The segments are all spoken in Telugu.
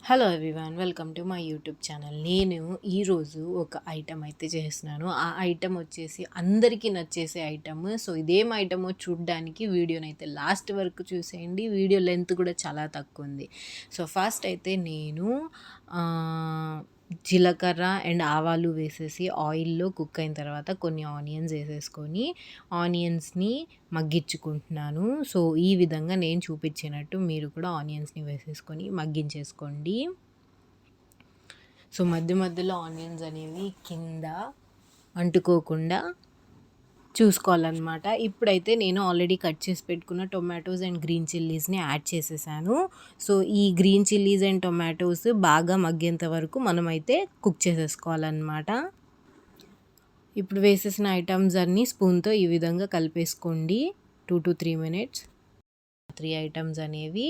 Hello everyone, welcome to my YouTube channel. నేను ఈరోజు ఒక ఐటెం అయితే చేస్తున్నాను. ఆ ఐటెం వచ్చేసి అందరికీ నచ్చేసే ఐటెం. సో ఇదేం ఐటమో చూడ్డానికి వీడియోని అయితే లాస్ట్ వరకు చూసేయండి. వీడియో లెంత్ కూడా చాలా తక్కువ ఉంది. సో ఫస్ట్ అయితే నేను జీలకర్ర అండ్ ఆవాలు వేసేసి ఆయిల్లో కుక్ అయిన తర్వాత కొన్ని ఆనియన్స్ వేసేసుకొని ఆనియన్స్ని మగ్గించుకుంటున్నాను. సో ఈ విధంగా నేను చూపించినట్టు మీరు కూడా ఆనియన్స్ని వేసేసుకొని మగ్గించేసుకోండి. సో మధ్య మధ్యలో ఆనియన్స్ అనేవి కింద అంటుకోకుండా చూసుకోవాలన్నమాట. ఇప్పుడైతే నేను ఆల్రెడీ కట్ చేసి పెట్టుకున్న టొమాటోస్ అండ్ గ్రీన్ చిల్లీస్ని యాడ్ చేసేసాను. సో ఈ గ్రీన్ చిల్లీస్ అండ్ టొమాటోస్ బాగా మగ్గేంత వరకు మనమైతే కుక్ చేసేసుకోవాలన్నమాట. ఇప్పుడు వేసేసిన ఐటమ్స్ అన్నీ స్పూన్తో ఈ విధంగా కలిపేసుకోండి. 2 to 3 minutes. 3 ఐటమ్స్ అనేవి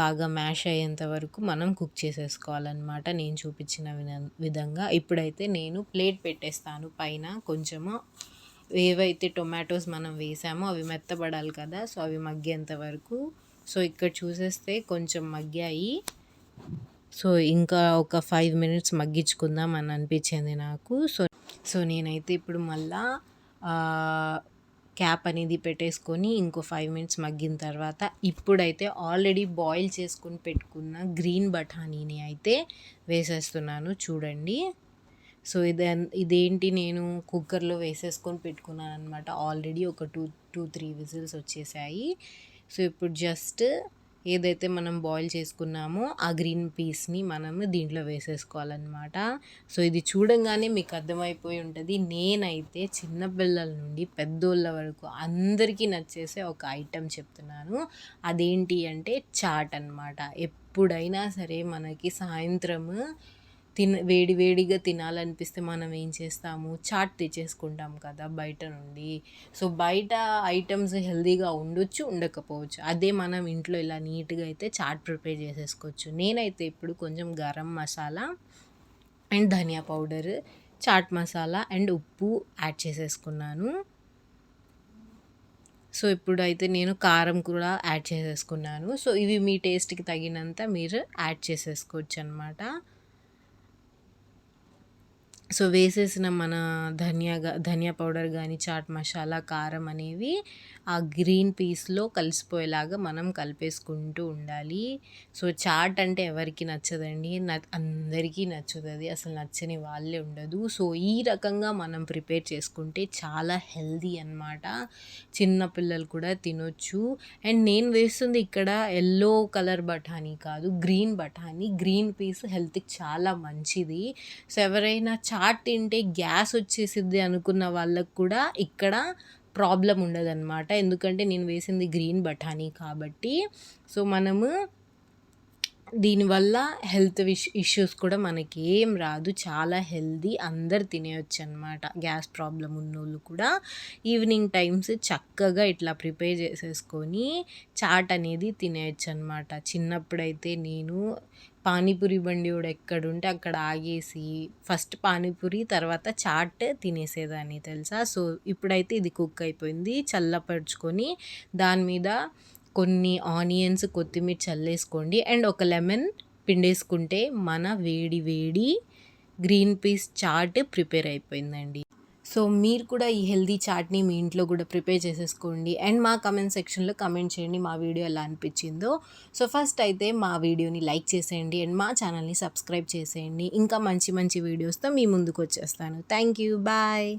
బాగా మ్యాష్ అయ్యేంత వరకు మనం కుక్ చేసేసుకోవాలన్నమాట నేను చూపించిన విధంగా. ఇప్పుడైతే నేను ప్లేట్ పెట్టేస్తాను పైన. కొంచెము ఏవైతే టొమాటోస్ మనం వేసామో అవి మెత్తబడాలి కదా, సో అవి మగ్గేంత వరకు. సో ఇక్కడ చూసేస్తే కొంచెం మగ్గాయి. సో ఇంకా ఒక 5 minutes మగ్గించుకుందాం అని అనిపించింది నాకు. సో నేనైతే ఇప్పుడు మళ్ళా క్యాప్ అనేది పెట్టేసుకొని ఇంకో 5 minutes మగ్గిన తర్వాత ఇప్పుడైతే ఆల్రెడీ బాయిల్ చేసుకొని పెట్టుకున్న గ్రీన్ బఠానీని అయితే వేసేస్తున్నాను. చూడండి. సో ఇదేంటి నేను కుక్కర్లో వేసేసుకొని పెట్టుకున్నాను అనమాట. ఆల్రెడీ ఒక 2-3 విజిల్స్ వచ్చేసాయి. సో ఇప్పుడు జస్ట్ ఏదైతే మనం బాయిల్ చేసుకున్నామో ఆ గ్రీన్ పీస్ని మనం దీంట్లో వేసేసుకోవాలన్నమాట. సో ఇది చూడంగానే మీకు అర్థమైపోయి ఉంటుంది. నేనైతే చిన్నపిల్లల నుండి పెద్దోళ్ళ వరకు అందరికీ నచ్చేసే ఒక ఐటెం చెప్తున్నాను. అదేంటి అంటే చాట్ అనమాట. ఎప్పుడైనా సరే మనకి సాయంత్రం వేడిగా తినాలనిపిస్తే మనం ఏం చేస్తాము, చాట్ తెచ్చేసుకుంటాం కదా బయట నుండి. సో బయట ఐటమ్స్ హెల్తీగా ఉండొచ్చు, ఉండకపోవచ్చు. అదే మనం ఇంట్లో ఇలా నీట్గా అయితే చాట్ ప్రిపేర్ చేసేసుకోవచ్చు. నేనైతే ఇప్పుడు కొంచెం గరం మసాలా అండ్ ధనియా పౌడర్, చాట్ మసాలా అండ్ ఉప్పు యాడ్ చేసేసుకున్నాను. సో ఇప్పుడైతే నేను కారం కూడా యాడ్ చేసేసుకున్నాను. సో ఇవి మీ టేస్ట్కి తగినంత మీరు యాడ్ చేసేసుకోవచ్చు అనమాట. సో వేసేసిన మన ధనియా పౌడర్ కానీ, చాట్ మసాలా, కారం అనేవి ఆ గ్రీన్ పీస్లో కలిసిపోయేలాగా మనం కలిపేసుకుంటూ ఉండాలి. సో చాట్ అంటే ఎవరికి నచ్చదండి, అందరికీ నచ్చుతుంది. అసలు నచ్చని వాళ్ళే ఉండదు. సో ఈ రకంగా మనం ప్రిపేర్ చేసుకుంటే చాలా హెల్దీ అనమాట. చిన్నపిల్లలు కూడా తినొచ్చు. అండ్ నేను వేస్తుంది ఇక్కడ ఎల్లో కలర్ బఠానీ కాదు, గ్రీన్ బఠానీ. గ్రీన్ పీస్ హెల్త్కి చాలా మంచిది. సో ఎవరైనా చాట్ తింటే గ్యాస్ వచ్చేసిద్ది అనుకున్న వాళ్ళకు కూడా ఇక్కడ ప్రాబ్లం ఉండదన్నమాట. ఎందుకంటే నేను వేసింది గ్రీన్ బఠానీ కాబట్టి. సో మనము దీనివల్ల హెల్త్ ఇష్యూస్ కూడా మనకి ఏం రాదు. చాలా హెల్దీ, అందరు తినేయచ్చు అనమాట. గ్యాస్ ప్రాబ్లం ఉన్నోళ్ళు కూడా ఈవినింగ్ టైమ్స్ చక్కగా ఇట్లా ప్రిపేర్ చేసేసుకొని చాట్ అనేది తినేయచ్చు అనమాట. చిన్నప్పుడైతే నేను పానీపూరి బండి కూడా ఎక్కడుంటే అక్కడ ఆగేసి ఫస్ట్ పానీపూరి తర్వాత చాట్ తినేసేదాన్ని తెలుసా. సో ఇప్పుడైతే ఇది కుక్ అయిపోయింది. చల్లపరుచుకొని దాని మీద కొన్ని ఆనియన్స్, కొత్తిమీర చల్లేసుకోండి. అండ్ ఒక లెమన్ పిండేసుకుంటే మన వేడి గ్రీన్ పీస్ చాట్ ప్రిపేర్ అయిపోయిందండి. సో మీరు కూడా ఈ హెల్దీ చాట్ని మీ ఇంట్లో కూడా ప్రిపేర్ చేసేసుకోండి. అండ్ మా కమెంట్ సెక్షన్లో కమెంట్ చేయండి మా వీడియో ఎలా అనిపించిందో. సో ఫస్ట్ అయితే మా వీడియోని లైక్ చేసేయండి అండ్ మా ఛానల్ని సబ్స్క్రైబ్ చేసేయండి. ఇంకా మంచి వీడియోస్తో మీ ముందుకు వచ్చేస్తాను. Thank you, bye.